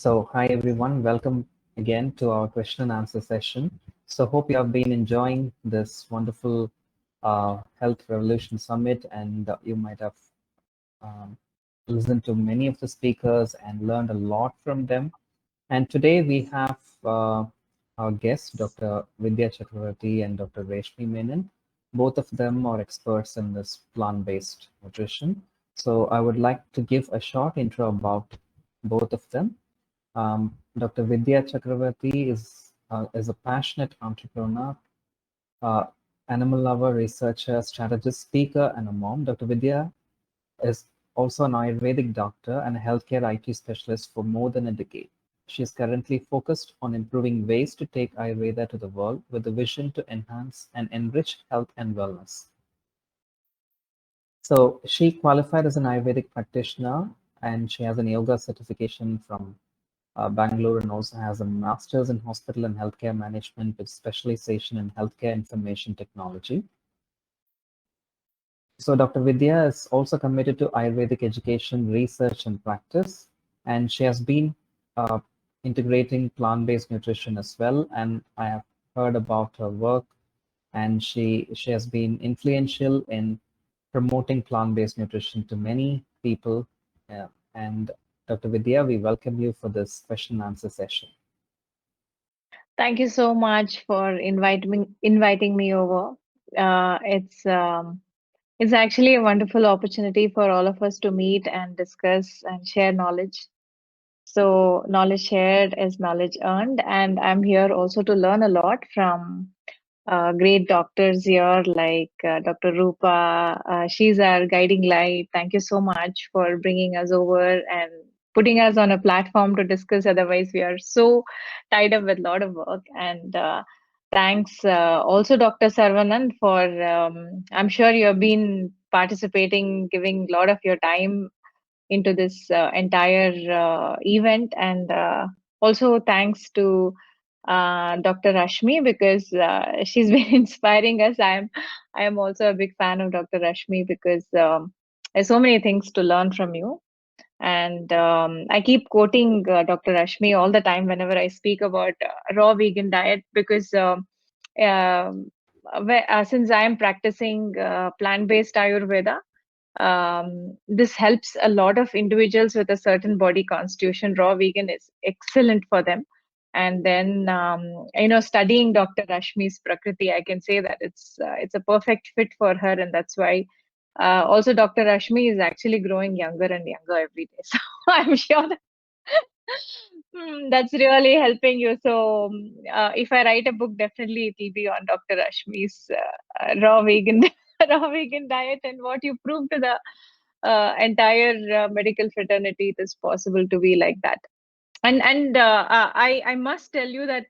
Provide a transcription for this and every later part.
So, hi everyone, welcome again to our question and answer session. So, hope you have been enjoying this wonderful Health Revolution Summit, and you might have um, listened to many of the speakers and learned a lot from them. And today we have our guests, Dr. Vidya Chakravarti and Dr. Reshmi Menon. Both of them are experts in this plant-based nutrition. So, I would like to give a short intro about both of them. Dr. Vidya Chakravarti is a passionate entrepreneur, uh, animal lover, researcher, strategist, speaker, and a mom. Dr. Vidya is also an Ayurvedic doctor and a healthcare IT specialist for more than a decade. She is currently focused on improving ways to take Ayurveda to the world with a vision to enhance and enrich health and wellness. So she qualified as an Ayurvedic practitioner and she has an yoga certification from Bangalore and also has a master's in hospital and healthcare management with specialization in healthcare information technology. So Dr. Vidya is also committed to Ayurvedic education, research, and practice, and she has been uh, integrating plant-based nutrition as well. And I have heard about her work, and she has been influential in promoting plant-based nutrition to many people. And Dr. Vidya, we welcome you for this question and answer session. Thank you so much for inviting me over. It's actually a wonderful opportunity for all of us to meet and discuss and share knowledge. So knowledge shared is knowledge earned, and I'm here also to learn a lot from great doctors here like Dr. Rupa. She's our guiding light. Thank you so much for bringing us over and putting us on a platform to discuss. Otherwise, we are so tied up with a lot of work. And thanks also, Dr. Sarvanan, for I'm sure you have been participating, giving a lot of your time into this entire event. And also, thanks to Dr. Rashmi because she's been inspiring us. I am also a big fan of Dr. Rashmi because there's so many things to learn from you. And I keep quoting Dr. Rashmi all the time whenever I speak about raw vegan diet because um, since I am practicing plant-based Ayurveda, this helps a lot of individuals with a certain body constitution. Raw vegan is excellent for them. And then, studying Dr. Rashmi's Prakriti, I can say that it's a perfect fit for her, and that's why also Dr. Rashmi is actually growing younger and younger every day. So I'm sure that that's really helping you. So if I write a book, definitely it will be on Dr. Rashmi's raw vegan raw vegan diet and what you prove to the entire medical fraternity. It is possible to be like that. And I must tell you that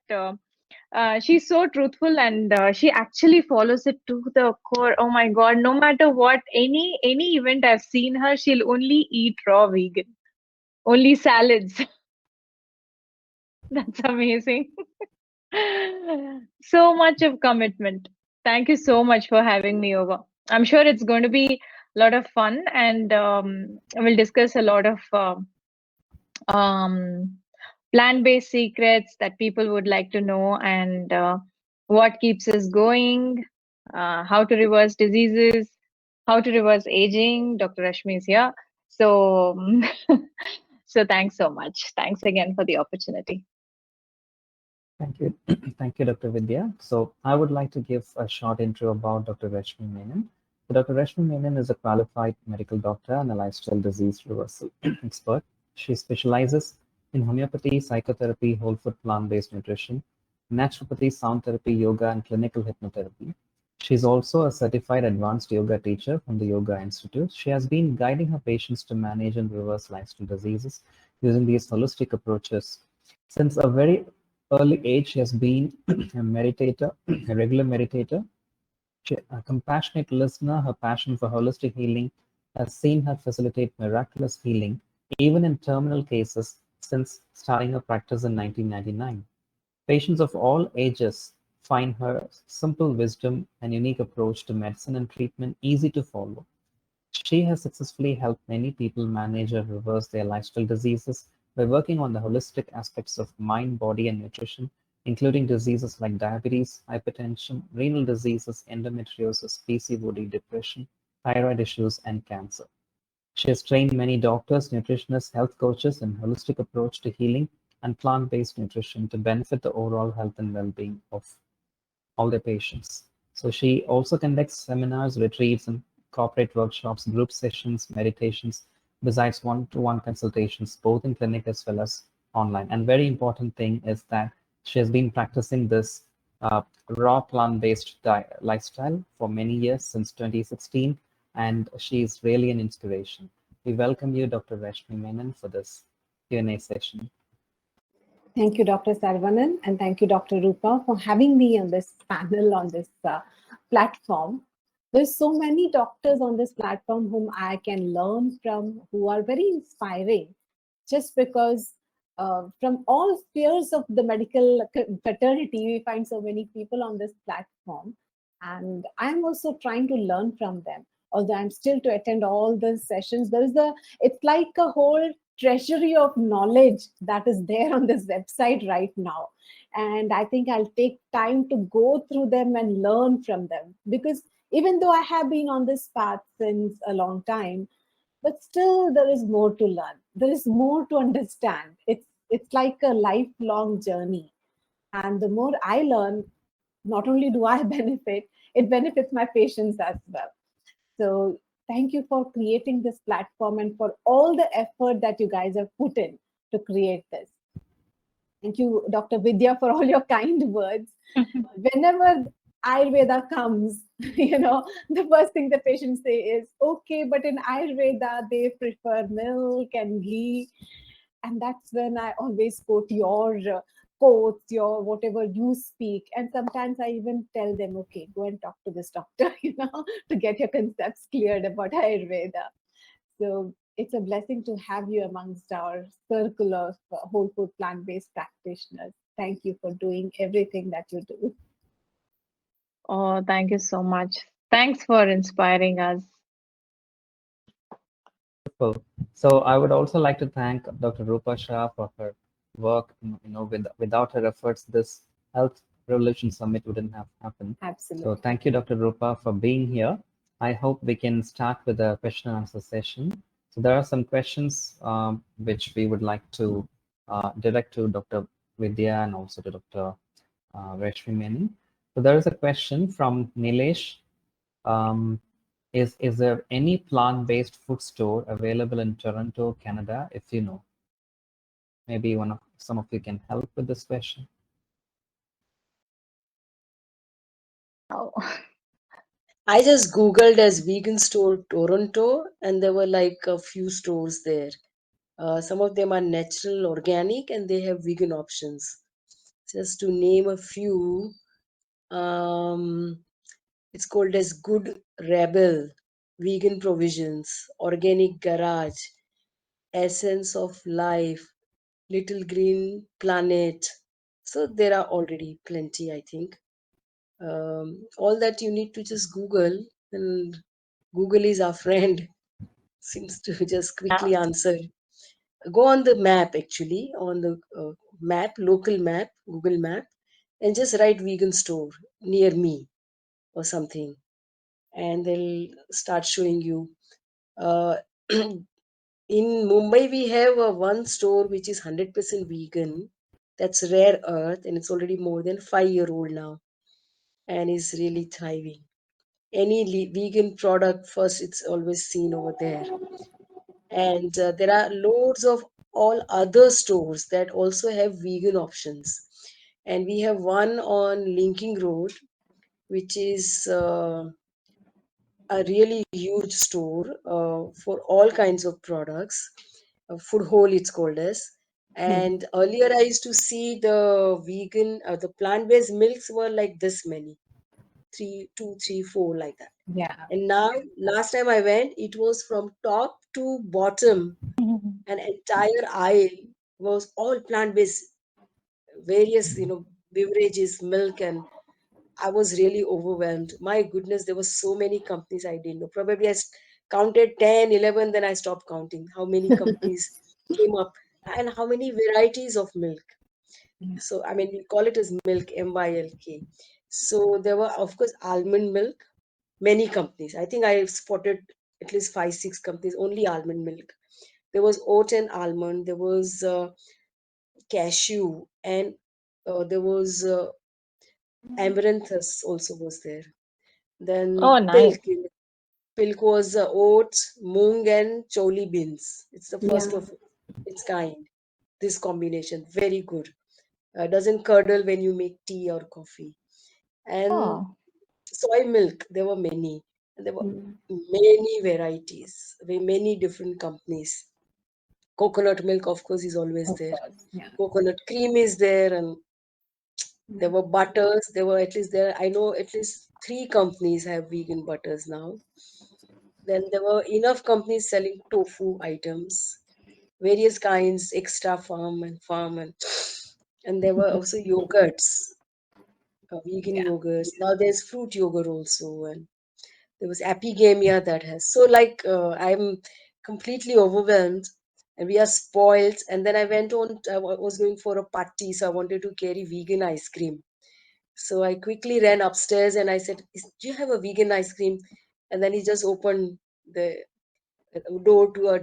she's so truthful, and she actually follows it to the core. Oh my God! No matter what, any event I've seen her, she'll only eat raw vegan, only salads. That's amazing. So much of commitment. Thank you so much for having me over. I'm sure it's going to be a lot of fun, and we'll discuss a lot of um, plant-based secrets that people would like to know, and what keeps us going, how to reverse diseases, how to reverse aging. Dr. Rashmi is here. So, so thanks so much. Thanks again for the opportunity. Thank you. Thank you, Dr. Vidya. So I would like to give a short intro about Dr. Rashmi Menon. So Dr. Rashmi Menon is a qualified medical doctor and a lifestyle disease reversal expert. She specializes in homeopathy, psychotherapy, whole food plant-based nutrition, naturopathy, sound therapy, yoga, and clinical hypnotherapy. She's also a certified advanced yoga teacher from the Yoga Institute. She has been guiding her patients to manage and reverse lifestyle diseases using these holistic approaches. Since a very early age, she has been a meditator, a regular meditator, a compassionate listener. Her passion for holistic healing has seen her facilitate miraculous healing, even in terminal cases, since starting her practice in 1999. Patients of all ages find her simple wisdom and unique approach to medicine and treatment easy to follow. She has successfully helped many people manage or reverse their lifestyle diseases By working on the holistic aspects of mind, body, and nutrition, including diseases like diabetes, hypertension, renal diseases, endometriosis, PCOD, depression, thyroid issues, and cancer. She has trained many doctors, nutritionists, health coaches in holistic approach to healing and plant-based nutrition to benefit the overall health and well-being of all their patients. So she also conducts seminars, retreats, and corporate workshops, group sessions, meditations, besides one-to-one consultations, both in clinic as well as online. And very important thing is that she has been practicing this raw plant-based lifestyle for many years, since 2016, and she is really an inspiration. We welcome you, Dr. Rashmi Menon, for this Q&A session. Thank you, Dr. Saravanan, and thank you, Dr. Rupa, for having me on this panel, on this platform. There's so many doctors on this platform whom I can learn from, who are very inspiring, just because from all spheres of the medical fraternity, we find so many people on this platform. And I'm also trying to learn from them. Although I'm still to attend all the sessions, it's like a whole treasury of knowledge that is there on this website right now. And I think I'll take time to go through them and learn from them, because even though I have been on this path since a long time, but still there is more to learn. There is more to understand. It's like a lifelong journey. And the more I learn, not only do I benefit, it benefits my patients as well. So thank you for creating this platform and for all the effort that you guys have put in to create this. Thank you, Dr. Vidya, for all your kind words. Whenever Ayurveda comes, the first thing the patients say is, okay, but in Ayurveda, they prefer milk and ghee. And that's when I always quote your quotes, your whatever you speak. And sometimes I even tell them, okay, go and talk to this doctor, to get your concepts cleared about Ayurveda. So it's a blessing to have you amongst our circle of whole food plant-based practitioners. Thank you for doing everything that you do. Oh, thank you so much. Thanks for inspiring us. Wonderful. So I would also like to thank Dr. Rupa Shah for her work. Without her efforts, this Health Revolution Summit wouldn't have happened. Absolutely. So thank you, Dr. Rupa, for being here. I hope we can start with a question and answer session. So there are some questions which we would like to direct to Dr. Vidya and also to Dr. Rashmi Menon. So there is a question from Nilesh. Is there any plant-based food store available in Toronto, Canada, if you know? Maybe some of you can help with this question. Oh. I just Googled as vegan store Toronto, and there were like a few stores there. Some of them are natural, organic, and they have vegan options. Just to name a few, it's called as Good Rebel, Vegan Provisions, Organic Garage, Essence of Life, Little Green Planet. So there are already plenty, I think. All that you need to just Google, and Google is our friend, seems to just quickly answer. Go on the map, actually, on the map, local map, Google map, and just write vegan store near me or something, and they'll start showing you. Uh, in Mumbai, we have one store which is 100% vegan. That's Rare Earth, and it's already more than 5-year-old now, and is really thriving. Any vegan product first, it's always seen over there. And there are loads of all other stores that also have vegan options. And we have one on Linking Road, which is a really huge store for all kinds of products. Food Hole, it's called as. And earlier, I used to see the vegan, the plant-based milks were like this many, 3, 2, 3, 4, like that. Yeah. And now, last time I went, it was from top to bottom, an entire aisle was all plant-based, various, beverages, milk, and I was really overwhelmed. My goodness, there were so many companies I didn't know. Probably counted 10, 11, then I stopped counting how many companies came up. and how many varieties of milk. Yeah. So, I mean, we call it as milk, MYLK. So, there were, of course, almond milk, many companies. I think I spotted at least five, six companies, only almond milk. There was oat and almond, there was cashew, and there was amaranthus also was there. Oh, Then nice. pilk. Pilk was oats, moong, and choli beans. It's the first Yeah. of its kind. This combination, very good. Doesn't curdle when you make tea or coffee. And Oh, soy milk, there were many. And there were Mm. many varieties, many different companies. Coconut milk, of course, is always Of there. course. Yeah. Coconut cream is there, and there Yeah. were butters. There were at least there. I know at least three companies have vegan butters now. Then there were enough companies selling tofu items, various kinds, extra farm, and there were also yogurts, vegan Yeah. yogurts. Now there's fruit yogurt also, and there was epigamia that has. So like I'm completely overwhelmed, and we are spoiled. And then I went on. Was going for a party, so I wanted to carry vegan ice cream. So I quickly ran upstairs and I said, "Do you have a vegan ice cream?" And then he just opened the door to a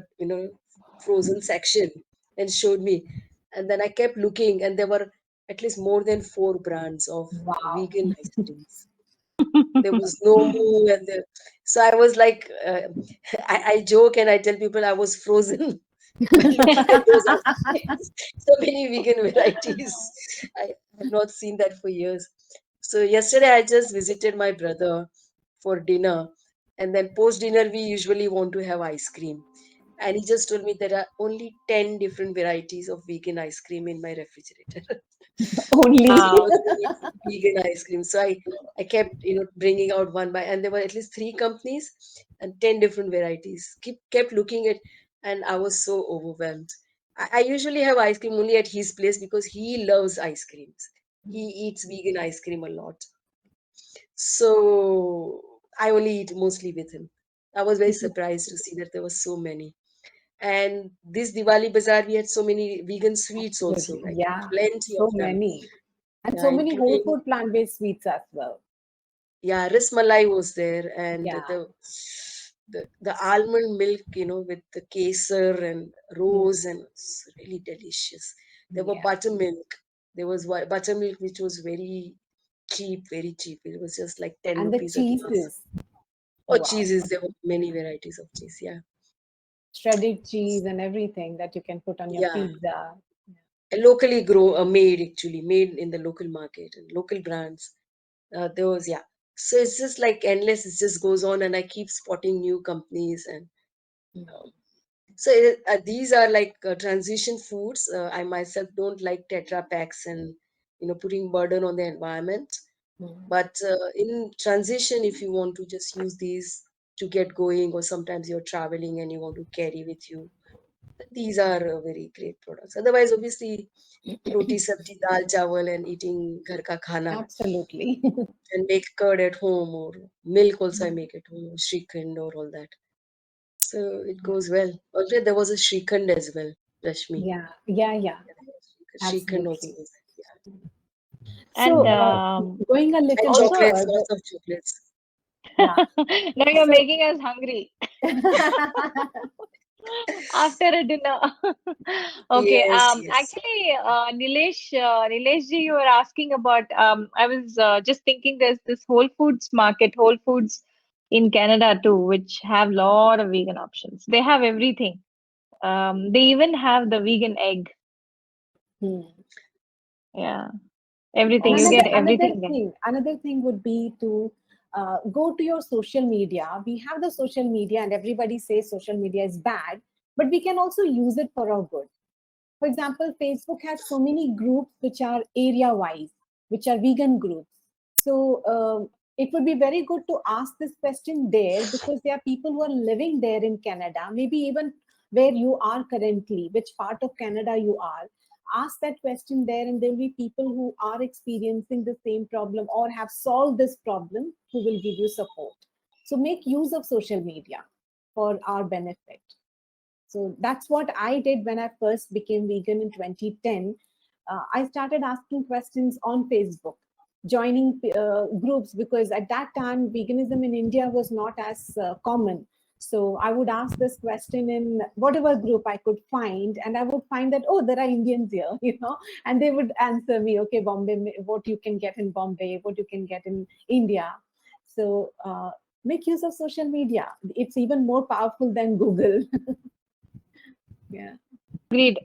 frozen section and showed me. And then I kept looking, and there were at least more than four brands of Wow. vegan ice creams. There was no moo, and so I was like, I joke and I tell people I was frozen by looking at those ice creams. So many vegan varieties. I have not seen that for years. So yesterday I just visited my brother for dinner, and then post dinner we usually want to have ice cream. And he just told me there are only 10 different varieties of vegan ice cream in my refrigerator. Only. So he wow. was bringing vegan ice cream. So I kept, bringing out one by, and there were at least three companies and 10 different varieties. Kept looking at, and I was so overwhelmed. I usually have ice cream only at his place because he loves ice creams. He eats vegan ice cream a lot. So I only eat mostly with him. I was very surprised to see that there were so many. And this Diwali Bazaar, we had so many vegan sweets also, Absolutely. like Yeah. plenty of So them. many. And Yeah, so many whole including, food plant-based sweets as well. yeah, Rasmalai was there, and Yeah. the almond milk, with the kesar and Mm. rose, and it's really delicious. There were Yeah. buttermilk. There was buttermilk which was very cheap, very cheap. It was just like 10 And the rupees a glass. cheeses. Oh, Wow. cheeses, there were many varieties of cheese. Yeah. Shredded cheese and everything that you can put on your Yeah. pizza. Locally made actually, made in the local market and local brands. Those, yeah. So it's just like endless. It just goes on, and I keep spotting new companies. And um, so these are like transition foods. I myself don't like Tetra packs and putting burden on the environment. Mm. But in transition, if you want to just use these to get going, or sometimes you're traveling and you want to carry with you, these are very great products. Otherwise, obviously, roti, sabji, dal, chawal, and eating ghar ka khana, Absolutely. and make curd at home, or milk also I make at home, Shrikhand or all that. So it Yeah. goes well. Also, there was a Shrikhand as well, Rashmi. Yeah. Yeah. Yeah. Shrikhand also Absolutely. was there. And So, going a And little bit also, chocolates, further. lots of chocolates. Yeah. now you're So, making us hungry after a dinner. Okay. Yes, yes. Actually, Nilesh ji, you were asking about. I was just thinking there's this Whole Foods market, Whole Foods in Canada too, which have a lot of vegan options. They have everything. They even have the vegan egg. hmm. Yeah, And everything. You Awesome. get everything there. another thing would be to go to your social media. We have the social media, and everybody says social media is bad, but we can also use it for our good. For example, Facebook has so many groups which are area wise, which are vegan groups. So it would be very good to ask this question there, because there are people who are living there in Canada, maybe even where you are currently, which part of Canada you are. Ask that question there, and there will be people who are experiencing the same problem or have solved this problem who will give you support. So make use of social media for our benefit. So that's what I did when I first became vegan in 2010. I started asking questions on Facebook, joining groups, because at that time veganism in India was not as common. So I would ask this question in whatever group I could find, and I would find that, oh, there are Indians here, and they would answer me, okay, Bombay, what you can get in Bombay, what you can get in India. So make use of social media. It's even more powerful than Google. Yeah. Agreed.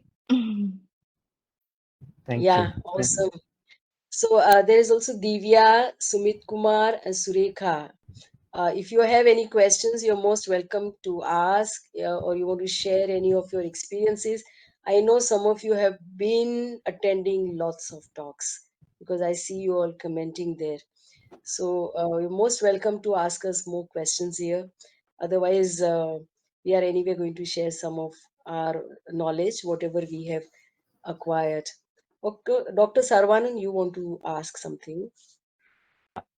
Thank Yeah, you. awesome. So there is also Divya, Sumit Kumar, and Surekha. If you have any questions, you're most welcome to ask, or you want to share any of your experiences. I know some of you have been attending lots of talks because I see you all commenting there. So you're most welcome to ask us more questions here. Otherwise, we are anyway going to share some of our knowledge, whatever we have acquired. Okay, Dr. Sarvanan, you want to ask something?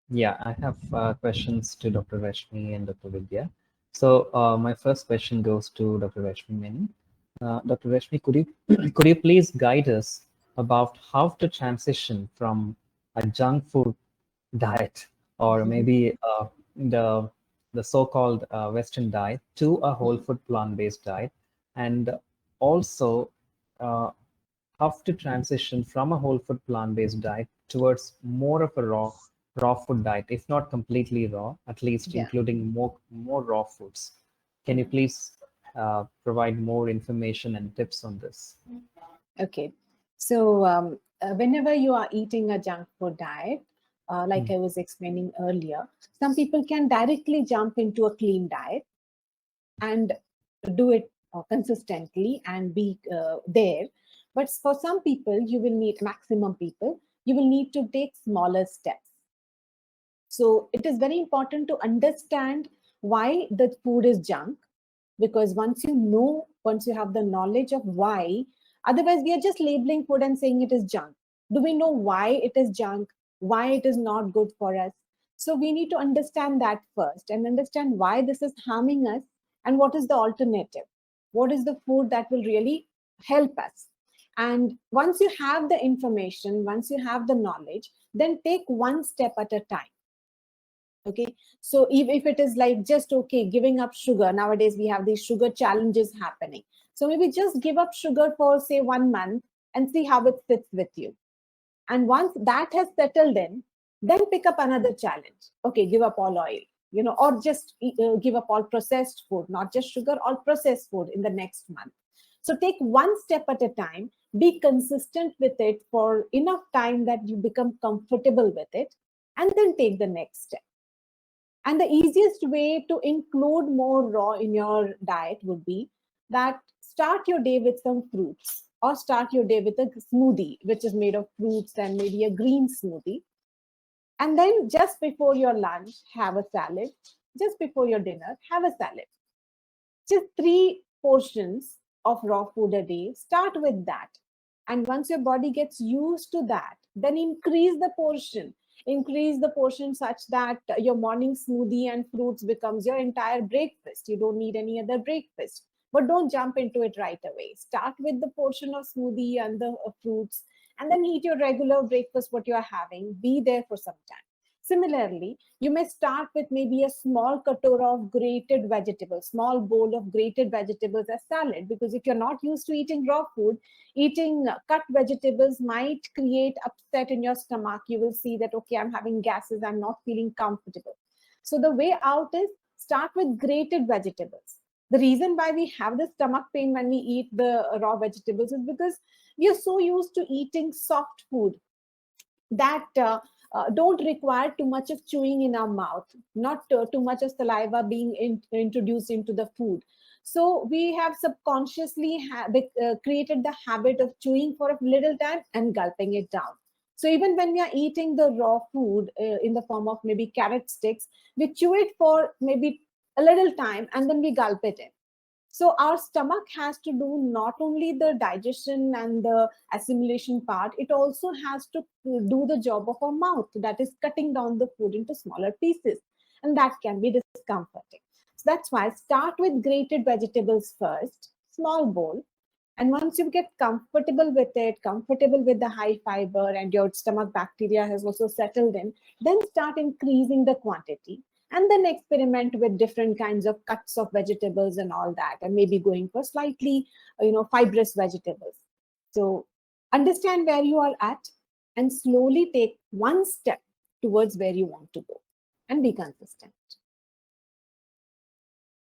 Yeah, I have questions to Dr. Rashmi and Dr. Vidya. So my first question goes to Dr. Rashmi Menon. Dr. Rashmi, could you could you please guide us about how to transition from a junk food diet, or maybe the so-called Western diet, to a whole food plant-based diet, and also uh, how to transition from a whole food plant-based diet towards more of a raw food diet, if not completely raw, at least Yeah. including more raw foods. Can you please provide more information and tips on this? Okay. So whenever you are eating a junk food diet, like I was explaining earlier, some people can directly jump into a clean diet and do it consistently and be there. But for some people, you will need, maximum people, you will need to take smaller steps. So it is very important to understand why the food is junk, because once you have the knowledge of why, otherwise we are just labeling food and saying it is junk. Do we know why it is junk, why it is not good for us? So we need to understand that first and understand why this is harming us, and what is the alternative, what is the food that will really help us. And once you have the information, once you have the knowledge, then take one step at a time. Okay, so if it is like just okay giving up sugar, nowadays we have these sugar challenges happening, so maybe just give up sugar for say 1 month and see how it fits with you. And once that has settled in, then pick up another challenge. Okay, give up all oil, or just give up all processed food, not just sugar, all processed food in the next month. So take one step at a time, be consistent with it for enough time that you become comfortable with it, and then take the next step. And the easiest way to include more raw in your diet would be that start your day with some fruits, or start your day with a smoothie, which is made of fruits and maybe a green smoothie. And then just before your lunch, have a salad. Just before your dinner, have a salad. Just 3 portions of raw food a day. Start with that. And once your body gets used to that, then increase the portion. Increase the portion such that your morning smoothie and fruits becomes your entire breakfast. You don't need any other breakfast. But don't jump into it right away. Start with the portion of smoothie and the fruits, and then eat your regular breakfast, what you are having. Be there for some time. Similarly, you may start with maybe a small katora of grated vegetables, small bowl of grated vegetables as salad, because if you're not used to eating raw food, eating cut vegetables might create upset in your stomach. You will see that, okay, I'm having gases, I'm not feeling comfortable. So the way out is start with grated vegetables. The reason why we have the stomach pain when we eat the raw vegetables is because we are so used to eating soft food that don't require too much of chewing in our mouth, not too much of saliva being introduced into the food. So we have subconsciously created the habit of chewing for a little time and gulping it down. So even when we are eating the raw food in the form of maybe carrot sticks, we chew it for maybe a little time and then we gulp it in. So our stomach has to do not only the digestion and the assimilation part, it also has to do the job of our mouth, that is cutting down the food into smaller pieces. And that can be discomforting. So that's why start with grated vegetables first. small bowl. And once you get comfortable with it, comfortable with the high fiber, and your stomach bacteria has also settled in, then start increasing the quantity. And then experiment with different kinds of cuts of vegetables and all that, and maybe going for slightly, fibrous vegetables. So understand where you are at and slowly take one step towards where you want to go and be consistent.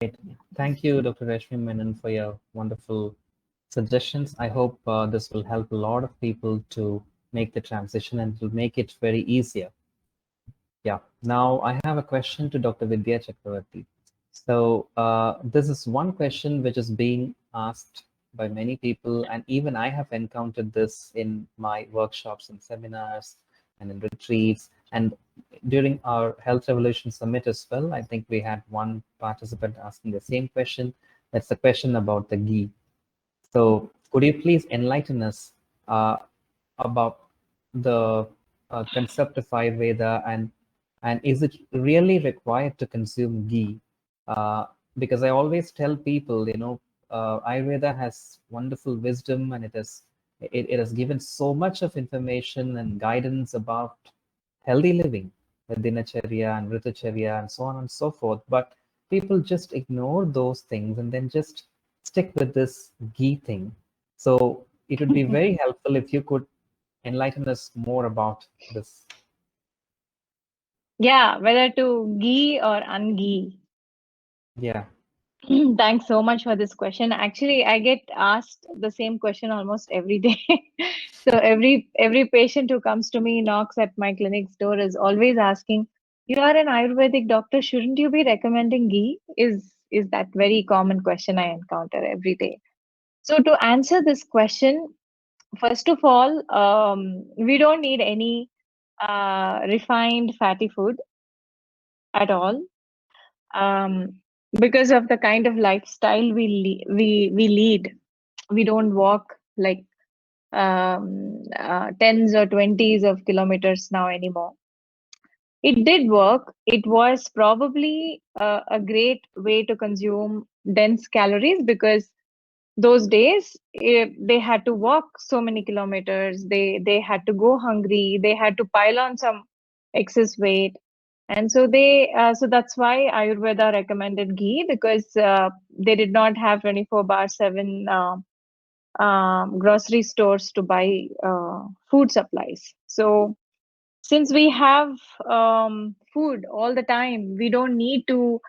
Great. Thank you, Dr. Rashmi Menon, for your wonderful suggestions. I hope this will help a lot of people to make the transition and to make it very easier. Yeah. Now I have a question to Dr. Vidya Chakravarti. So this is one question which is being asked by many people, and even I have encountered this in my workshops and seminars and in retreats, and during our Health Revolution Summit as well. I think we had one participant asking the same question. That's the question about the ghee. So could you please enlighten us about the concept of Ayurveda, and is it really required to consume ghee? Because I always tell people, Ayurveda has wonderful wisdom, and it has given so much of information and guidance about healthy living, with dinacharya and ritacharya and so on and so forth. But people just ignore those things and then just stick with this ghee thing. So it would be very helpful if you could enlighten us more about this. Yeah, whether to ghee or unghee. Yeah. Thanks so much for this question. Actually, I get asked the same question almost every day. So every patient who comes to me, knocks at my clinic's door, is always asking, "You are an Ayurvedic doctor, shouldn't you be recommending ghee?" Is that very common question I encounter every day. So to answer this question, first of all, we don't need any refined fatty food at all. Because of the kind of lifestyle we lead, we don't walk like tens or 20s of kilometers now anymore. It did work. It was probably a great way to consume dense calories, because those days they had to walk so many kilometers, they had to go hungry, they had to pile on some excess weight. And so so that's why Ayurveda recommended ghee, because they did not have 24/7 grocery stores to buy food supplies. So since we have food all the time, we don't need to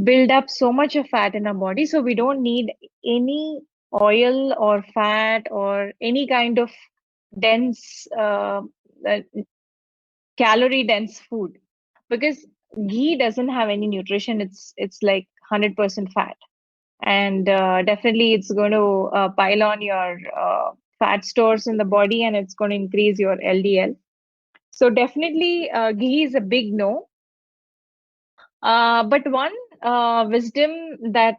build up so much of fat in our body. So we don't need any oil or fat or any kind of dense uh, calorie dense food, because ghee doesn't have any nutrition. It's like 100% fat, and definitely it's going to pile on your fat stores in the body, and it's going to increase your LDL. So definitely ghee is a big no. But one wisdom that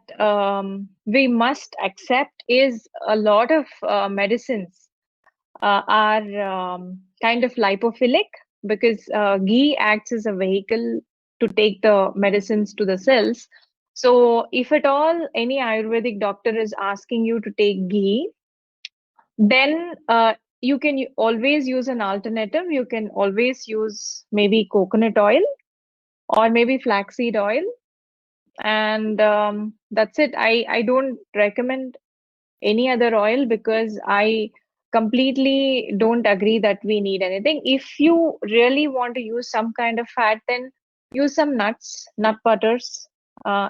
we must accept is a lot of medicines are kind of lipophilic, because ghee acts as a vehicle to take the medicines to the cells. So if at all any Ayurvedic doctor is asking you to take ghee, then you can always use an alternative. You can always use maybe coconut oil or maybe flaxseed oil, and that's it. I don't recommend any other oil, because I completely don't agree that we need anything. If you really want to use some kind of fat, then use some nuts, nut butters,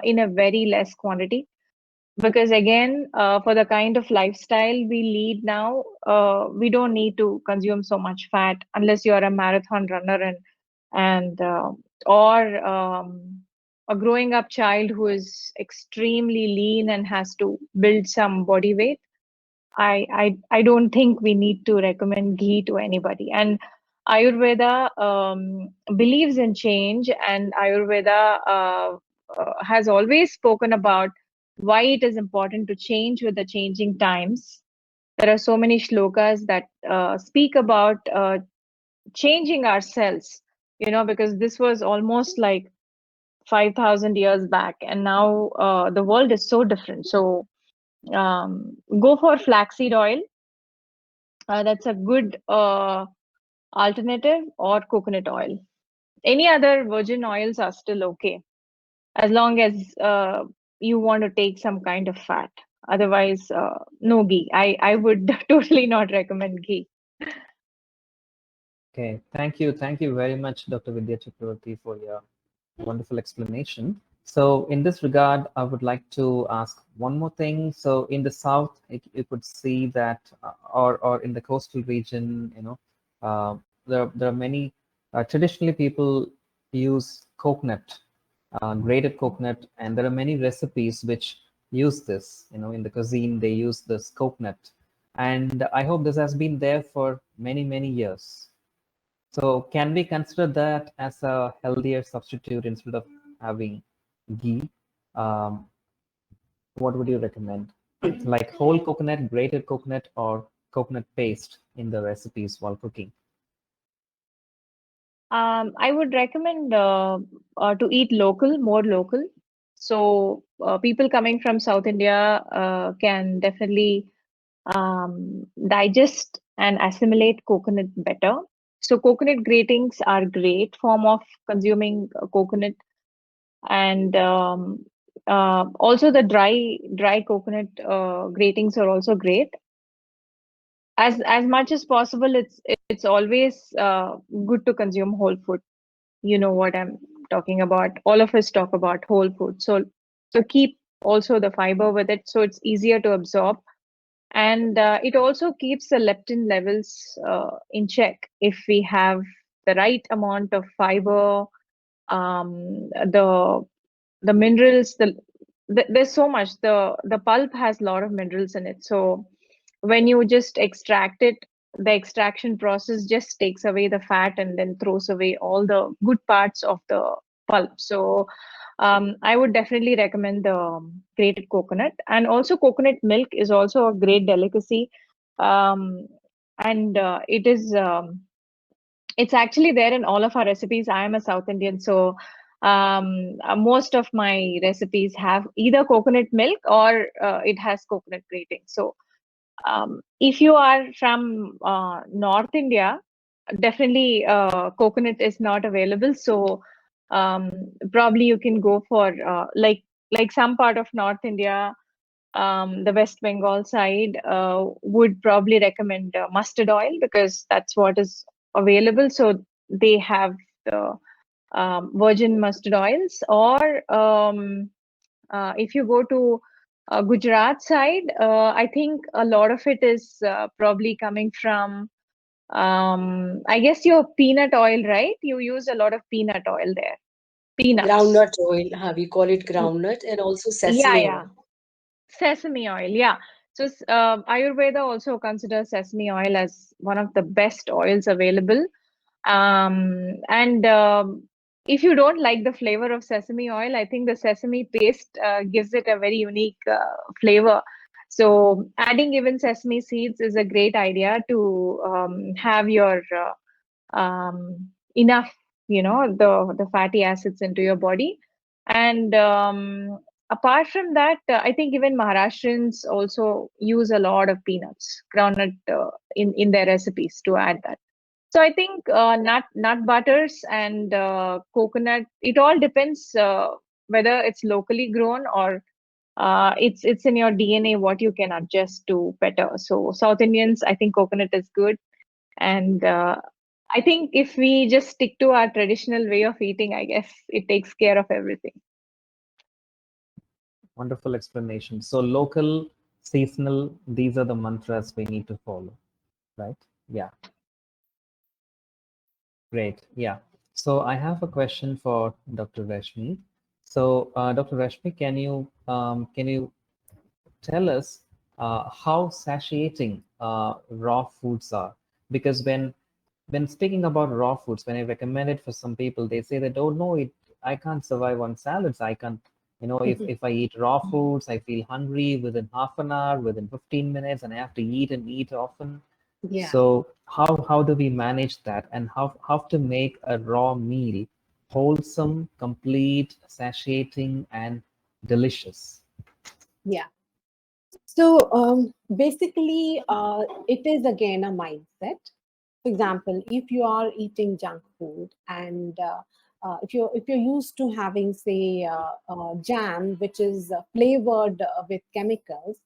in a very less quantity. Because again, for the kind of lifestyle we lead now, we don't need to consume so much fat, unless you are a marathon runner and or a growing up child who is extremely lean and has to build some body weight. I don't think we need to recommend ghee to anybody. And Ayurveda believes in change, and Ayurveda has always spoken about why it is important to change with the changing times. There are so many shlokas that speak about changing ourselves, because this was almost like 5,000 years back, and now the world is so different. So go for flaxseed oil. That's a good alternative, or coconut oil. Any other virgin oils are still okay, as long as you want to take some kind of fat. Otherwise, no ghee. I would totally not recommend ghee. Okay, thank you. Thank you very much, Dr. Vidya Chakravarti, for your wonderful explanation. So in this regard, I would like to ask one more thing. So in the south, you could see that, or in the coastal region, there are many, traditionally people use coconut, grated coconut, and there are many recipes which use this, in the cuisine, they use this coconut. And I hope this has been there for many, many years. So can we consider that as a healthier substitute instead of having ghee? Um, what would you recommend? Like whole coconut, grated coconut, or coconut paste in the recipes while cooking? I would recommend to eat local, more local. So people coming from South India can definitely digest and assimilate coconut better. So coconut gratings are great form of consuming coconut, and also the dry coconut gratings are also great. As much as possible, it's always good to consume whole food. You know what I'm talking about. All of us talk about whole food. So keep also the fiber with it, so it's easier to absorb. And it also keeps the leptin levels in check if we have the right amount of fiber, the minerals. There's so much. The pulp has a lot of minerals in it. So when you just extract it, the extraction process just takes away the fat and then throws away all the good parts of the pulp. So I would definitely recommend the grated coconut. And also coconut milk is also a great delicacy. And it's actually there in all of our recipes. I am a South Indian, so most of my recipes have either coconut milk or it has coconut grating. So if you are from North India, definitely coconut is not available. So probably you can go for like some part of North India, the West Bengal side would probably recommend mustard oil, because that's what is available. So they have the virgin mustard oils. Or if you go to Gujarat side, I think a lot of it is probably coming from, I guess, your peanut oil, right? You use a lot of peanut oil there. Peanuts. Groundnut oil, we call it groundnut, and also Yeah, sesame yeah. oil. Sesame oil, yeah. So Ayurveda also considers sesame oil as one of the best oils available. And if you don't like the flavor of sesame oil, I think the sesame paste gives it a very unique flavor. So adding even sesame seeds is a great idea to have your enough, the fatty acids into your body. And apart from that, I think even Maharashtrians also use a lot of groundnut in their recipes to add that. So I think nut butters and coconut, it all depends whether it's locally grown or it's in your DNA what you can adjust to better. So South Indians, I think coconut is good. And I think if we just stick to our traditional way of eating, I guess it takes care of everything. Wonderful explanation. So local, seasonal, these are the mantras we need to follow, right? Yeah, great. Yeah. So I have a question for Dr. Rashmi. So Dr. Rashmi, can you tell us how satiating raw foods are? Because when speaking about raw foods, when I recommend it for some people, they say that, oh no, I can't survive on salads. I can't, if I eat raw foods, I feel hungry within half an hour, within 15 minutes, and I have to eat and eat often. Yeah. So how do we manage that, and how to make a raw meal wholesome, complete, satiating, and delicious? Yeah. So basically, it is again a mindset. For example, if you are eating junk food and if you're used to having, say, jam, which is flavored with chemicals,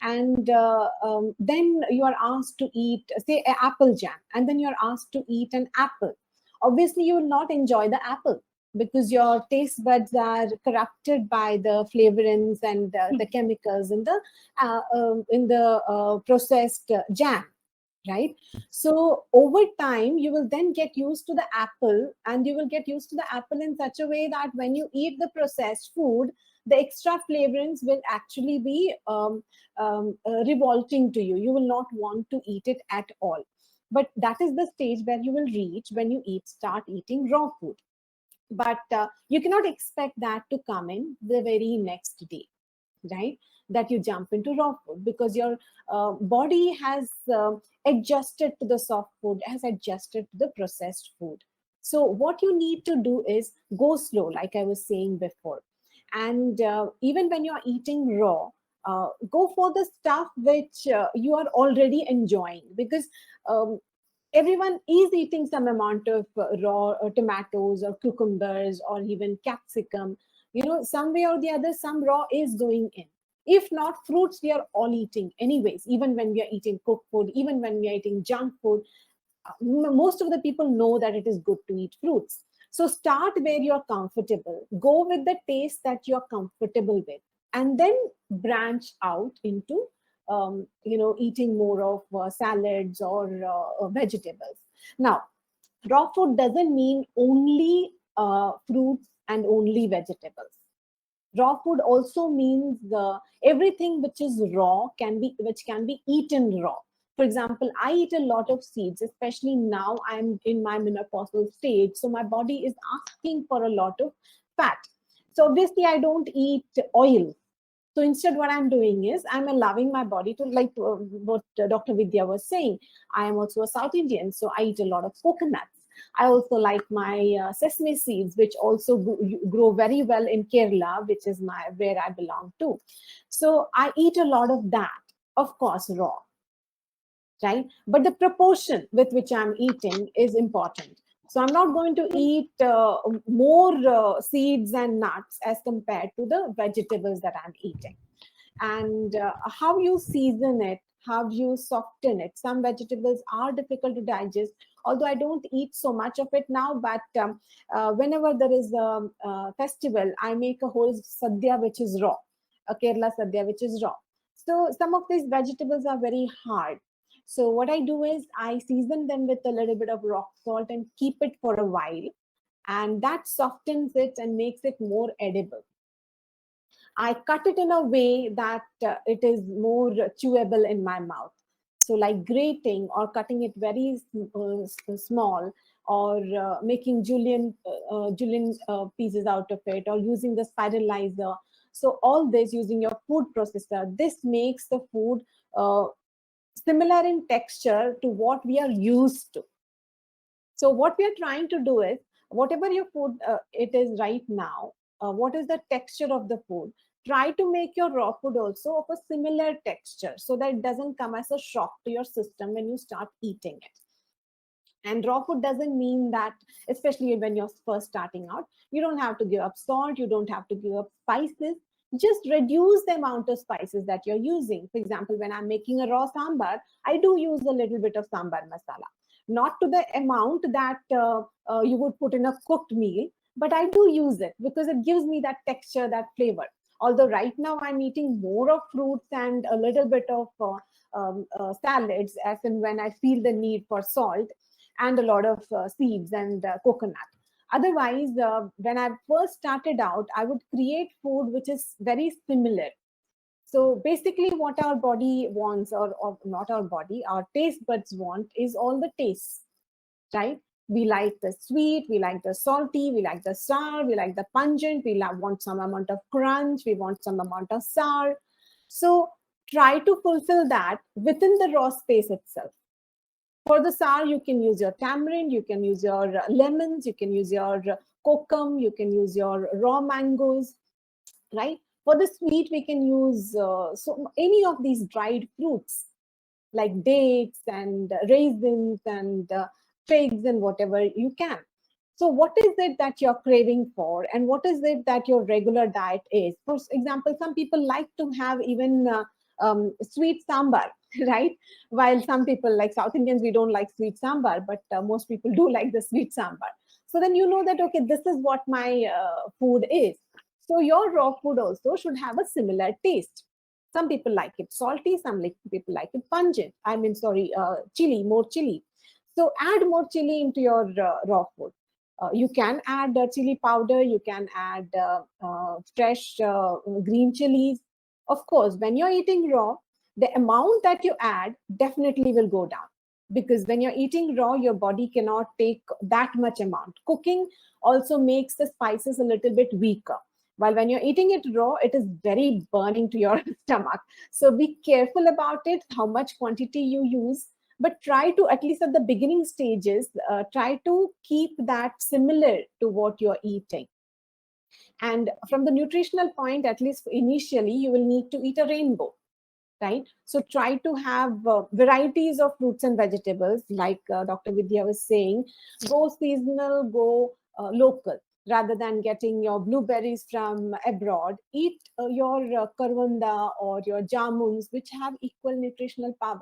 and then you are asked to eat, say, an apple jam, and then you are asked to eat an apple. Obviously, you will not enjoy the apple because your taste buds are corrupted by the flavorings and the chemicals in the processed jam, right? So over time you will then get used to the apple, and you will get used to the apple in such a way that when you eat the processed food, the extra flavorings will actually be revolting to you. You will not want to eat it at all. But that is the stage where you will reach when you start eating raw food. But you cannot expect that to come in the very next day, right? That you jump into raw food, because your body has adjusted to the soft food, has adjusted to the processed food. So what you need to do is go slow, like I was saying before. And even when you're eating raw, go for the stuff which you are already enjoying, because um, everyone is eating some amount of raw tomatoes or cucumbers or even capsicum. Some way or the other, some raw is going in. If not, fruits we are all eating anyways. Even when we are eating cooked food, even when we are eating junk food, most of the people know that it is good to eat fruits. So start where you're comfortable, go with the taste that you're comfortable with, and then branch out into eating more of salads or vegetables. Now, raw food doesn't mean only fruits and only vegetables. Raw food also means everything which is raw which can be eaten raw. For example, I eat a lot of seeds, especially now I'm in my menopausal stage, so my body is asking for a lot of fat. So obviously I don't eat oil. So instead, what I'm doing is I'm allowing my body to, like what Dr. Vidya was saying. I am also a South Indian, so I eat a lot of coconuts. I also like my sesame seeds, which also grow very well in Kerala, which is where I belong to. So I eat a lot of that, of course, raw, right? But the proportion with which I'm eating is important. So I'm not going to eat more seeds and nuts as compared to the vegetables that I'm eating. And how you season it, how you soften it. Some vegetables are difficult to digest, although I don't eat so much of it now. But whenever there is a festival, I make a whole sadhya which is raw, a Kerala sadhya which is raw. So some of these vegetables are very hard. So what I do is I season them with a little bit of rock salt and keep it for a while. And that softens it and makes it more edible. I cut it in a way that it is more chewable in my mouth. So, like grating or cutting it very small, or making julienne pieces out of it, or using the spiralizer. So, all this using your food processor, this makes the food similar in texture to what we are used to. So, what we are trying to do is, whatever your food it is right now, what is the texture of the food? Try to make your raw food also of a similar texture, so that it doesn't come as a shock to your system when you start eating it. And raw food doesn't mean that, especially when you're first starting out, you don't have to give up salt, you don't have to give up spices. Just reduce the amount of spices that you're using. For example, when I'm making a raw sambar, I do use a little bit of sambar masala. Not to the amount that you would put in a cooked meal, but I do use it because it gives me that texture, that flavor. Although right now I'm eating more of fruits and a little bit of salads, as in when I feel the need for salt, and a lot of seeds and coconut. Otherwise, when I first started out, I would create food which is very similar. So basically, what our body wants, or not our body, our taste buds want, is all the tastes, right? We like the sweet, we like the salty, we like the sour, we like the pungent, want some amount of crunch, we want some amount of sour. So try to fulfill that within the raw space itself. For the sour, you can use your tamarind, you can use your lemons, you can use your kokum, you can use your raw mangoes, right? For the sweet, we can use so any of these dried fruits like dates and raisins and figs and whatever you can. So what is it that you're craving for, and what is it that your regular diet is? For example, some people like to have even sweet sambar, right? While some people, like South Indians, we don't like sweet sambar, but most people do like the sweet sambar. So then you know that, okay, this is what my food is. So your raw food also should have a similar taste. Some people like it salty, some people like it pungent. I mean, sorry, chili, more chili. So add more chili into your raw food. You can add chili powder, you can add fresh green chilies. Of course, when you're eating raw, the amount that you add definitely will go down, because when you're eating raw, your body cannot take that much amount. Cooking also makes the spices a little bit weaker. While when you're eating it raw, it is very burning to your stomach. So be careful about it, how much quantity you use, but try to, at least at the beginning stages, try to keep that similar to what you're eating. And from the nutritional point, at least initially, you will need to eat a rainbow, right? So try to have varieties of fruits and vegetables, like Dr. Vidya was saying. Go seasonal, go local, rather than getting your blueberries from abroad. Eat your karwanda or your jamuns, which have equal nutritional power.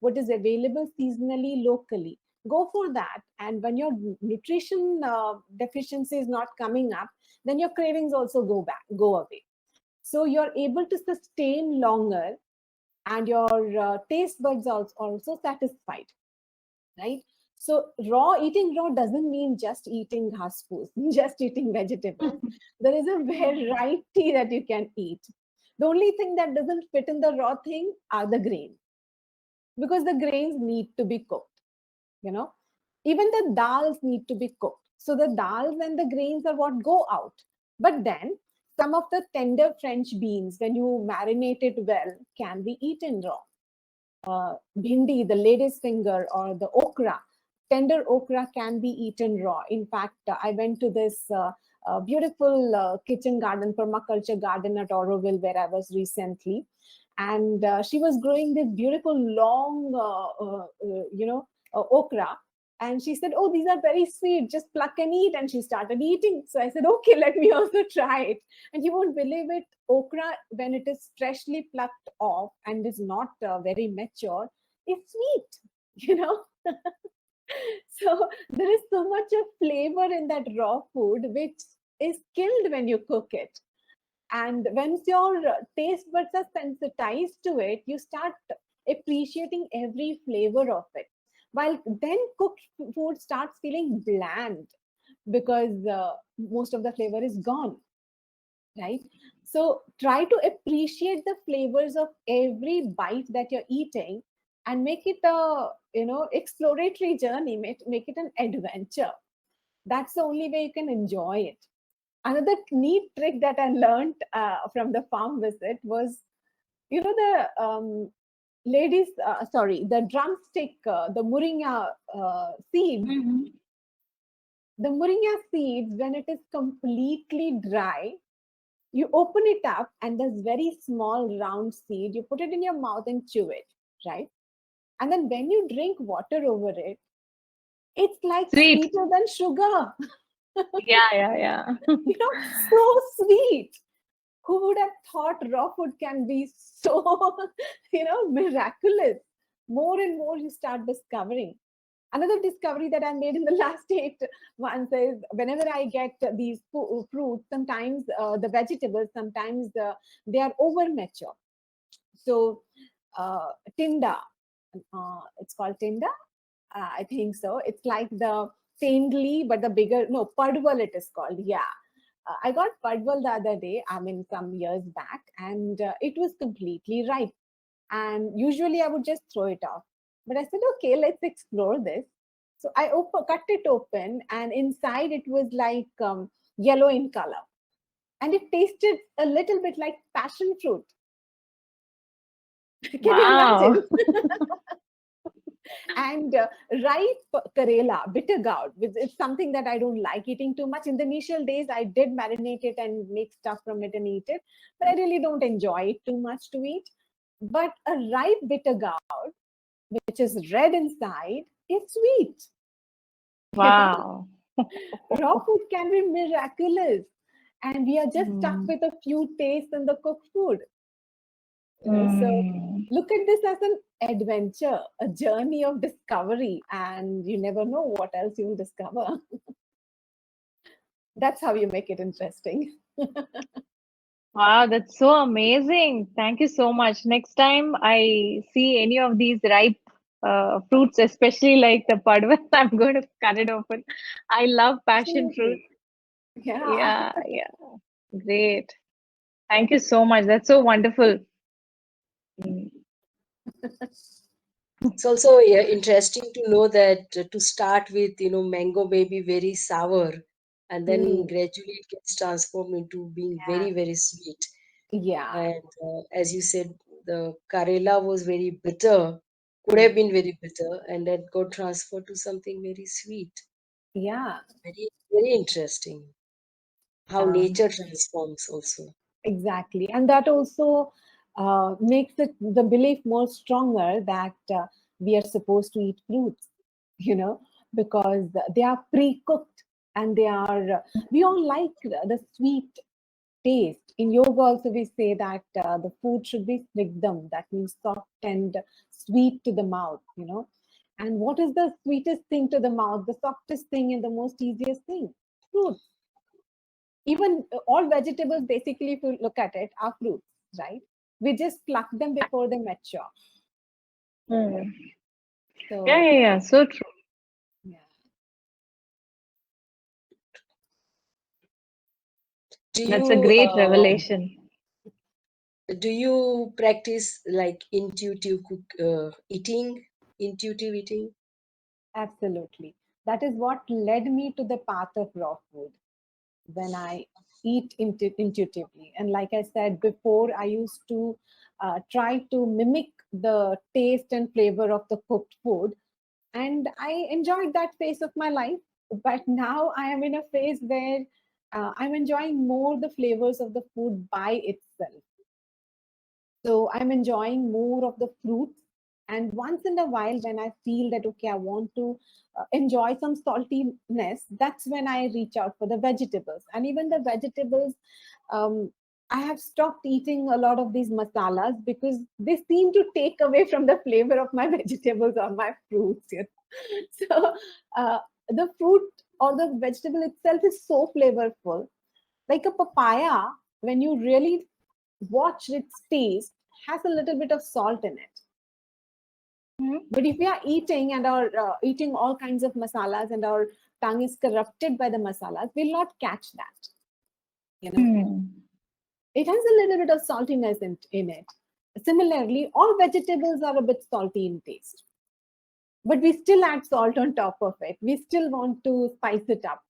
What is available seasonally, locally, go for that. And when your nutrition deficiency is not coming up, then your cravings also go away. So you're able to sustain longer, and your taste buds are also satisfied, right? So eating raw doesn't mean just eating ghas-foos, just eating vegetables. There is a variety that you can eat. The only thing that doesn't fit in the raw thing are the grains, because the grains need to be cooked. Even the dals need to be cooked. So the dals and the grains are what go out. But then some of the tender French beans, when you marinate it well, can be eaten raw. Bhindi, the lady's finger, or the okra, tender okra can be eaten raw. In fact, I went to this beautiful kitchen garden, permaculture garden at Auroville, where I was recently. And she was growing this beautiful long, okra. And she said, "Oh, these are very sweet. Just pluck and eat." And she started eating. So I said, "Okay, let me also try it." And you won't believe it, okra, when it is freshly plucked off and is not very mature, is sweet. So there is so much of flavor in that raw food, which is killed when you cook it. And once your taste buds are sensitized to it, you start appreciating every flavor of it. While then cooked food starts feeling bland, because most of the flavor is gone, right? So try to appreciate the flavors of every bite that you're eating, and make it a exploratory journey. Make it an adventure. That's the only way you can enjoy it. Another neat trick that I learned from the farm visit was, the ladies, the drumstick, the moringa seeds. The moringa seeds, when it is completely dry, you open it up, and this very small round seed, you put it in your mouth and chew it, right? And then when you drink water over it, it's like Sweet. sweeter than sugar. Yeah. So sweet. Who would have thought raw food can be so, miraculous? More and more you start discovering. Another discovery that I made in the last 8 months is, whenever I get these fruits, sometimes the vegetables, sometimes they are over mature. So tinda, it's called tinda, I think so. It's like the tendli, but the bigger, no, padwal it is called. Yeah. I got padwal the other day, some years back, and it was completely ripe. And usually I would just throw it off. But I said, okay, let's explore this. So I cut it open, and inside it was like yellow in color. And it tasted a little bit like passion fruit. Can you Wow. imagine? And ripe Karela, bitter gourd, which is something that I don't like eating too much. In the initial days, I did marinate it and make stuff from it and eat it, but I really don't enjoy it too much to eat. But a ripe bitter gourd, which is red inside, is sweet. Wow. Raw food can be miraculous, and we are just stuck with a few tastes in the cooked food. So look at this as an adventure, a journey of discovery, and you never know what else you will discover. That's how you make it interesting. Wow, that's so amazing. Thank you so much. Next time I see any of these ripe fruits, especially like the padwa, I'm going to cut it open. I love passion fruit. Yeah. Yeah. Great. Thank you so much. That's so wonderful. It's also interesting to know that to start with, mango may be very sour, and then gradually it gets transformed into being very, very sweet. Yeah. And as you said, the Karela was very bitter, could have been very bitter, and that got transferred to something very sweet. Yeah. Very, very interesting how nature transforms also. Exactly. And that also makes it the belief more stronger that we are supposed to eat fruits, because they are pre-cooked and we all like the sweet taste. In yoga also we say that the food should be snigdham, that means soft and sweet to the mouth, And what is the sweetest thing to the mouth, the softest thing and the most easiest thing? Fruit. Even all vegetables, basically, if you look at it, are fruits, right? We just pluck them before they mature. So, Yeah. So true. yeah. That's a great revelation. Do you practice like intuitive intuitive eating? Absolutely. That is what led me to the path of raw food when I eat intuitively. And like I said before, I used to try to mimic the taste and flavor of the cooked food. And I enjoyed that phase of my life. But now I am in a phase where I'm enjoying more the flavors of the food by itself. So I'm enjoying more of the fruits. And once in a while, when I feel that, okay, I want to enjoy some saltiness, that's when I reach out for the vegetables. And even the vegetables, I have stopped eating a lot of these masalas because they seem to take away from the flavor of my vegetables or my fruits. So the fruit or the vegetable itself is so flavorful. Like a papaya, when you really watch its taste, has a little bit of salt in it. But if we are eating and are eating all kinds of masalas and our tongue is corrupted by the masalas, we'll not catch that. It has a little bit of saltiness in it. Similarly, all vegetables are a bit salty in taste, but we still add salt on top of it. We still want to spice it up.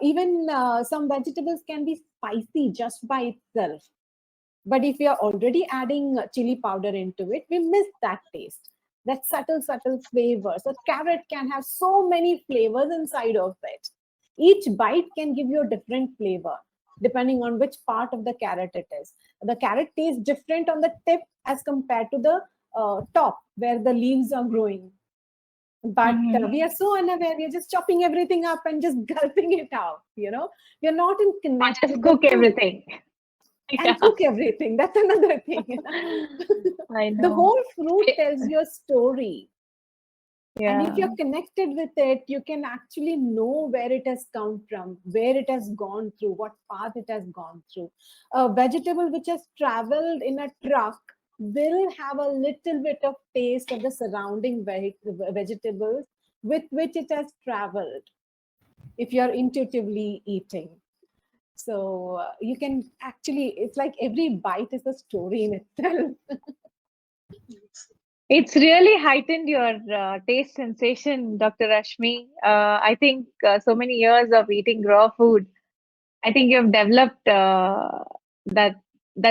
Even some vegetables can be spicy just by itself. But if we are already adding chili powder into it, we miss that taste, that subtle flavor. So carrot can have so many flavors inside of it. Each bite can give you a different flavor depending on which part of the carrot it is. The carrot tastes different on the tip as compared to the top where the leaves are growing. But we are so unaware, we are just chopping everything up and just gulping it out, We are not in connect Just with cook everything. and cook everything. That's another thing. I know. The whole fruit tells you a story. Yeah. And if you're connected with it, you can actually know where it has come from, where it has gone through, what path it has gone through. A vegetable which has traveled in a truck will have a little bit of taste of the surrounding vegetables with which it has traveled if you're intuitively eating. So you can actually, it's like every bite is a story in itself. It's really heightened your taste sensation, Dr. Rashmi. I think so many years of eating raw food, I think you've developed that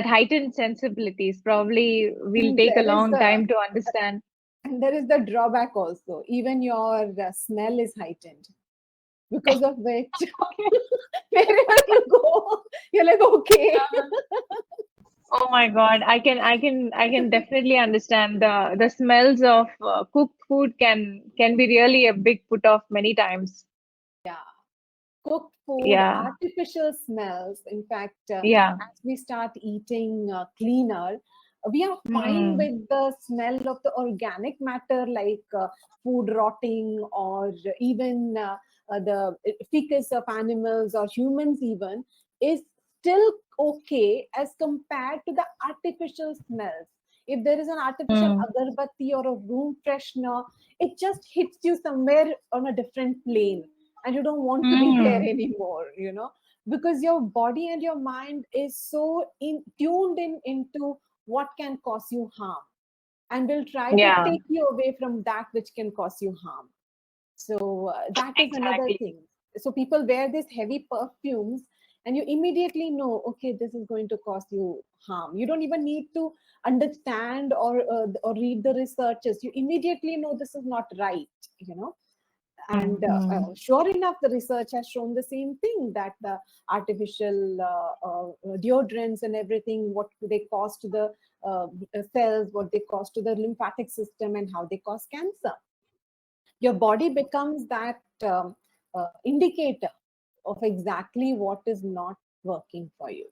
heightened sensibilities. Probably will take a long time to understand. And there is the drawback also. Even your smell is heightened, because of which wherever you go, you're like, okay. Oh my God, I can definitely understand the smells of cooked food can be really a big put off many times. Yeah. Cooked food, Yeah, artificial smells. In fact, yeah. as we start eating cleaner, we are fine Mm, with the smell of the organic matter, like food rotting, or even the feces of animals or humans, even, is still okay as compared to the artificial smells. If there is an artificial mm, agarbatti or a room freshener, it just hits you somewhere on a different plane, and you don't want to be there mm. anymore, because your body and your mind is so tuned into what can cause you harm, and will try to Yeah, take you away from that which can cause you harm. So that is another exactly. thing. So people wear these heavy perfumes, and you immediately know, okay, this is going to cause you harm. You don't even need to understand or read the researches. You immediately know this is not right. You know, and Mm, sure enough, the research has shown the same thing, that the artificial deodorants and everything, what they cause to the cells, what they cause to the lymphatic system, and how they cause cancer. Your body becomes that indicator of exactly what is not working for you.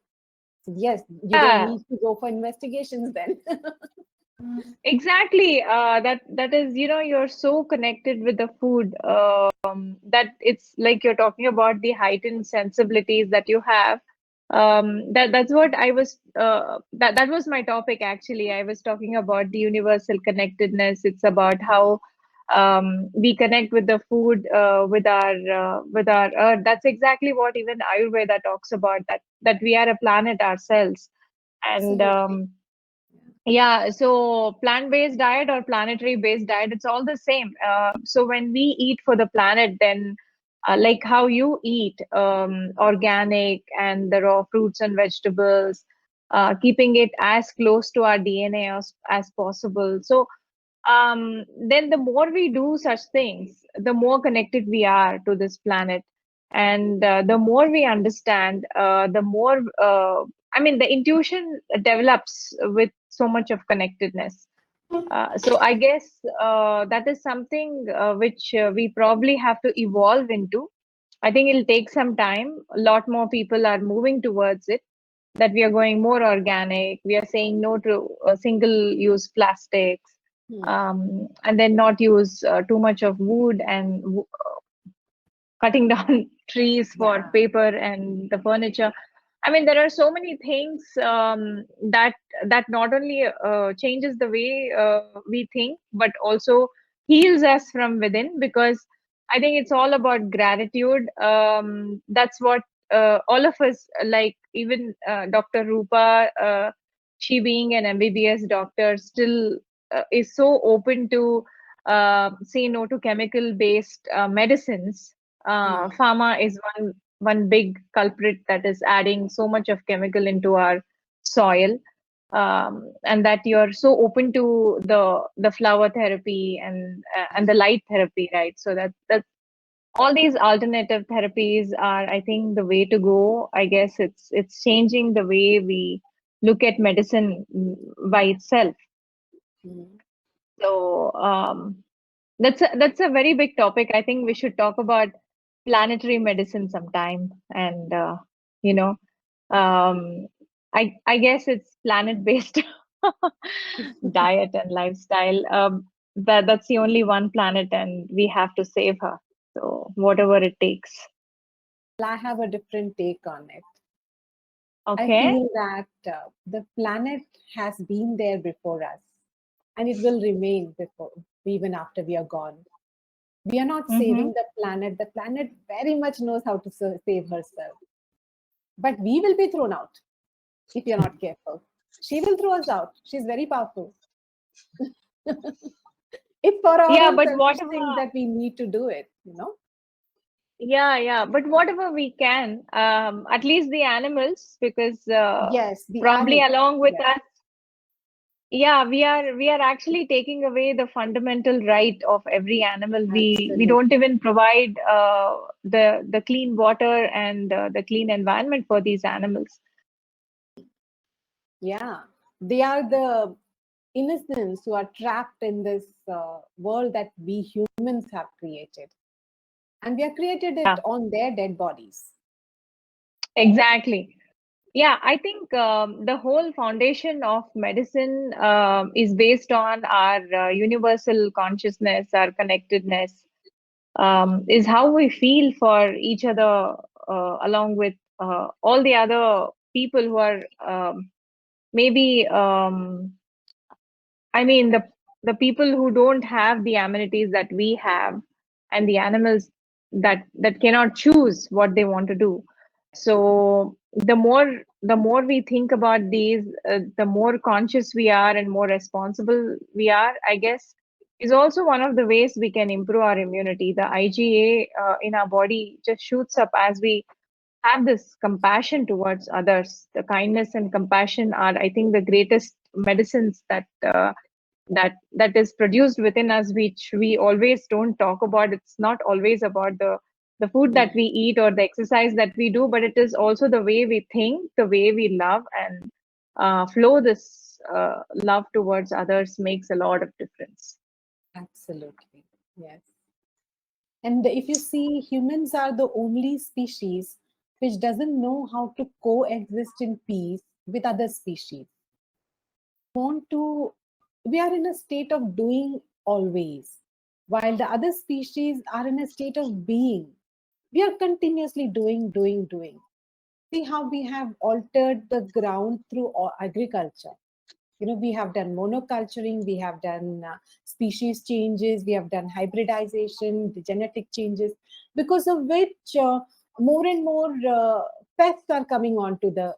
So yes, you don't yeah. need to go for investigations then. Exactly. That is, you're so connected with the food, that it's like you're talking about the heightened sensibilities that you have. That's what I was. That was my topic actually. I was talking about the universal connectedness. It's about how we connect with the food, with our earth. That's exactly what even Ayurveda talks about. That we are a planet ourselves, and Absolutely. yeah, so plant-based diet or planetary-based diet, it's all the same. So when we eat for the planet, then like how you eat organic and the raw fruits and vegetables, keeping it as close to our DNA as possible. So then the more we do such things, the more connected we are to this planet. And the more we understand, the more, I mean, the intuition develops with so much of connectedness. So I guess that is something which we probably have to evolve into. I think it'll take some time. A lot more people are moving towards it, that we are going more organic. We are saying no to single-use plastics, Hmm. and then not use too much of wood and cutting down trees for Yeah. paper and the furniture. I mean, there are so many things that not only changes the way we think, but also heals us from within. Because I think it's all about gratitude. That's what all of us, like even Dr. Rupa, she being an MBBS doctor, still is so open to say no to chemical-based medicines. Hmm. Pharma is one big culprit that is adding so much of chemical into our soil, and that you're so open to the flower therapy and the light therapy, right? So that all these alternative therapies are, I think, the way to go. I guess it's changing the way we look at medicine by itself. Hmm. So that's a very big topic. I think we should talk about planetary medicine sometime, and you know, um, I guess it's planet-based diet and lifestyle. That's the only one planet, and we have to save her. So whatever it takes. I have a different take on it. I Okay. feel that the planet has been there before us, and it will remain before, even after we are gone. We are not Mm-hmm. saving the planet. The planet very much knows how to save herself. But we will be thrown out if you're not careful. She will throw us out. She's very powerful. It's for our Yeah, own but selfish whatever. things that we need to do it. Yeah, but whatever we can, at least the animals, because Yes, the probably animals. along with Yes. us, Yeah, we are actually taking away the fundamental right of every animal. We Absolutely. don't even provide the clean water and the clean environment for these animals. Yeah, they are the innocents who are trapped in this world that we humans have created. And we have created it Yeah, on their dead bodies. exactly. Yeah, I think the whole foundation of medicine is based on our universal consciousness, our connectedness, is how we feel for each other, along with all the other people who are maybe, I mean, the people who don't have the amenities that we have, and the animals that cannot choose what they want to do. So the more we think about these, the more conscious we are and more responsible we are, I guess, is also one of the ways we can improve our immunity. The IgA in our body just shoots up as we have this compassion towards others. The kindness and compassion are, I think, the greatest medicines that is produced within us, which we always don't talk about. It's not always about the food that we eat or the exercise that we do, but it is also the way we think, the way we love, and flow this love towards others makes a lot of difference. Absolutely. Yes. And if you see, humans are the only species which doesn't know how to coexist in peace with other species. Want to, we are in a state of doing always, while the other species are in a state of being. We are continuously doing, doing, doing. See how we have altered the ground through agriculture. You know, we have done monoculturing, we have done species changes, we have done hybridization, the genetic changes, because of which more and more pests are coming onto the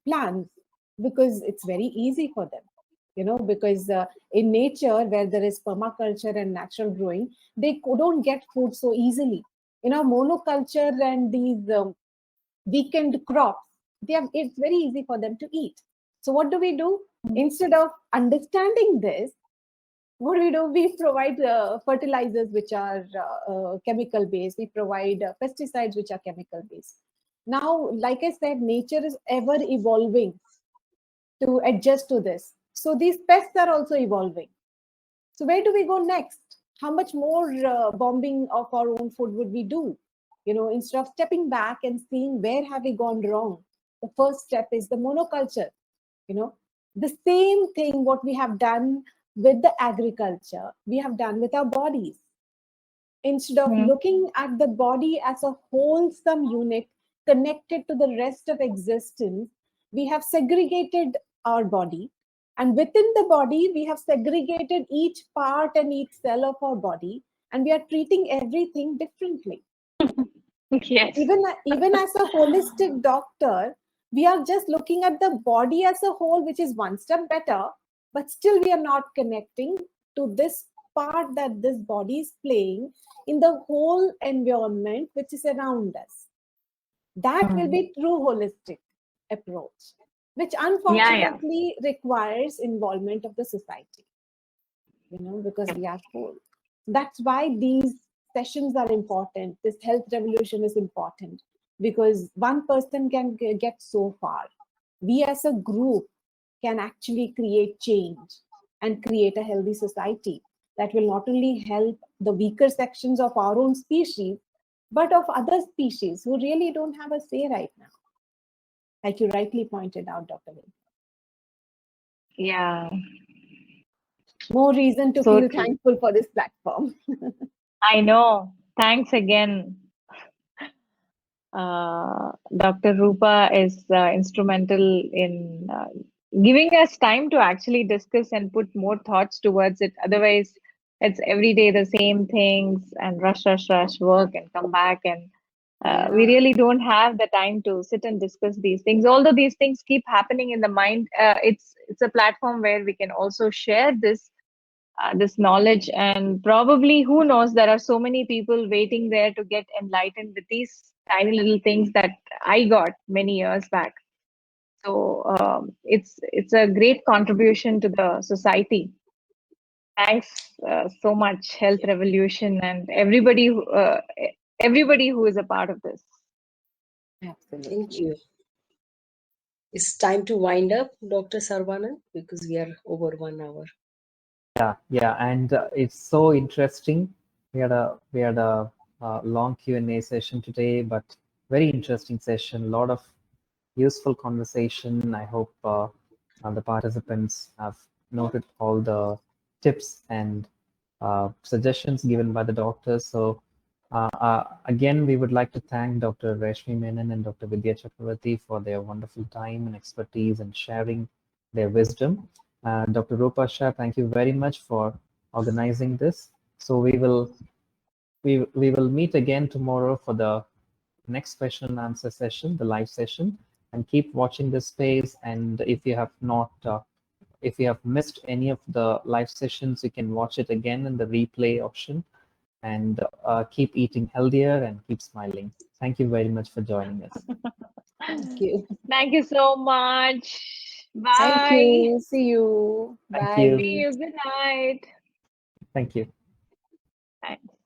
plants, because it's very easy for them. You know, because in nature where there is permaculture and natural growing, they don't get food so easily. You know, monoculture and these weekend crops, it's very easy for them to eat. So what do? Instead of understanding this, what do? We provide fertilizers which are chemical based. We provide pesticides which are chemical based. Now, like I said, nature is ever evolving to adjust to this. So these pests are also evolving. So where do we go next? How much more bombing of our own food would we do? You know, instead of stepping back and seeing where have we gone wrong, the first step is the monoculture. You know, the same thing what we have done with the agriculture, we have done with our bodies. Instead of Mhm. looking at the body as a wholesome unit connected to the rest of existence, we have segregated our body. And within the body, we have segregated each part and each cell of our body, and we are treating everything differently. Yes. Even as a holistic doctor, we are just looking at the body as a whole, which is one step better, but still we are not connecting to this part that this body is playing in the whole environment which is around us. That will be true holistic approach, which Yeah, yeah. unfortunately requires involvement of the society, you know, because we are full. That's why these sessions are important. This health revolution is important, because one person can get so far. We as a group can actually create change and create a healthy society that will not only help the weaker sections of our own species, but of other species who really don't have a say right now, like you rightly pointed out, Dr. Will. Yeah, More reason to so feel true. thankful for this platform. I know. Thanks again. Dr. Rupa is instrumental in giving us time to actually discuss and put more thoughts towards it. Otherwise, it's every day the same things and rush, rush, rush, work and come back. And we Yeah. really don't have the time to sit and discuss these things. Although these things keep happening in the mind, it's a platform where we can also share this knowledge, and probably, who knows, there are so many people waiting there to get enlightened with these tiny little things that I got many years back. So it's a great contribution to the society. Thanks so much, Health Revolution, and everybody who is a part of this. Absolutely. Thank you. It's time to wind up, Dr. Sarvanan, because we are over 1 hour. Yeah, and it's so interesting. We had a long Q&A session today, but very interesting session. A lot of useful conversation. I hope the participants have noted all the tips and suggestions given by the doctors. So again, we would like to thank Dr. Reshmi Menon and Dr. Vidya Chakravarti for their wonderful time and expertise and sharing their wisdom. Dr. Rupa Shah, thank you very much for organizing this. So we will meet again tomorrow for the next question and answer session, the live session, and keep watching this space. And if you have not, if you have missed any of the live sessions, you can watch it again in the replay option. And keep eating healthier and keep smiling. Thank you very much for joining us. Thank you. Thank you so much. Bye. Thank you. See you. Thank Bye. you. See you. Good night. Thank you. Thanks.